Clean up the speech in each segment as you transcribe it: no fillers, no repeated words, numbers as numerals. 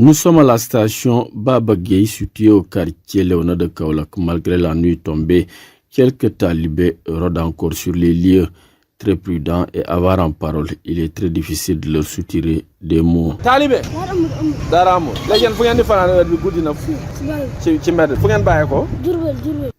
Nous sommes à la station Baba Gueye, située au quartier Léona de Kaolack. Malgré la nuit tombée, quelques talibés rôdent encore sur les lieux. Très prudents et avares en parole, il est très difficile de leur soutirer des mots. Talibé,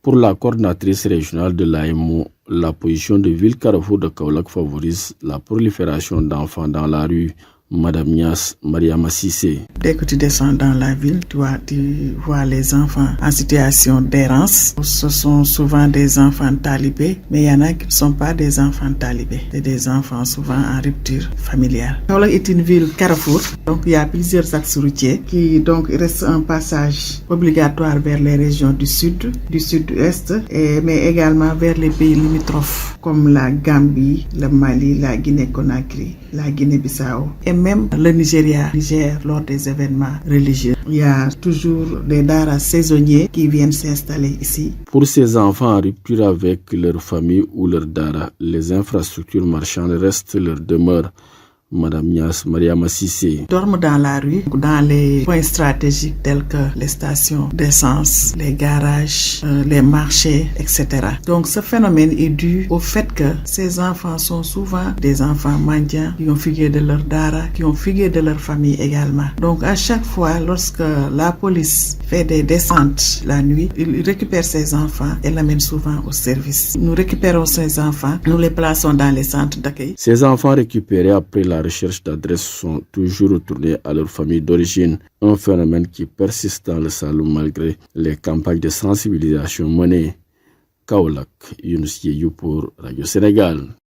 pour la coordinatrice régionale de l'AMO, la position de ville carrefour de Kaolack favorise la prolifération d'enfants dans la rue. Madame Niass Mariama Sissé. Dès que tu descends dans la ville, tu vois les enfants en situation d'errance. Ce sont souvent des enfants talibés, mais il y en a qui ne sont pas des enfants talibés. C'est des enfants souvent en rupture familiale. Kaolack est une ville carrefour, donc il y a plusieurs axes routiers qui donc reste un passage obligatoire vers les régions du sud, du sud-ouest, mais également vers les pays limitrophes comme la Gambie, le Mali, la Guinée-Conakry, la Guinée-Bissau et même le Niger lors des événements religieux. Il y a toujours des daras saisonniers qui viennent s'installer ici. Pour ces enfants en rupture avec leur famille ou leur dara, les infrastructures marchandes restent leur demeure. Madame Niass Mariama Sissé. Dorment dans la rue, dans les points stratégiques tels que les stations d'essence, les garages, les marchés, etc. Donc ce phénomène est dû au fait que ces enfants sont souvent des enfants mendiants qui ont fugué de leur dara, qui ont fugué de leur famille également. Donc à chaque fois, lorsque la police fait des descentes la nuit, ils récupèrent ces enfants et l'amènent souvent au service. Nous récupérons ces enfants, nous les plaçons dans les centres d'accueil. Ces enfants récupérés après la recherche d'adresse sont toujours retournés à leur famille d'origine, un phénomène qui persiste dans le Saloum malgré les campagnes de sensibilisation menées. Kaolack, Younous Yeyou pour Radio Sénégal.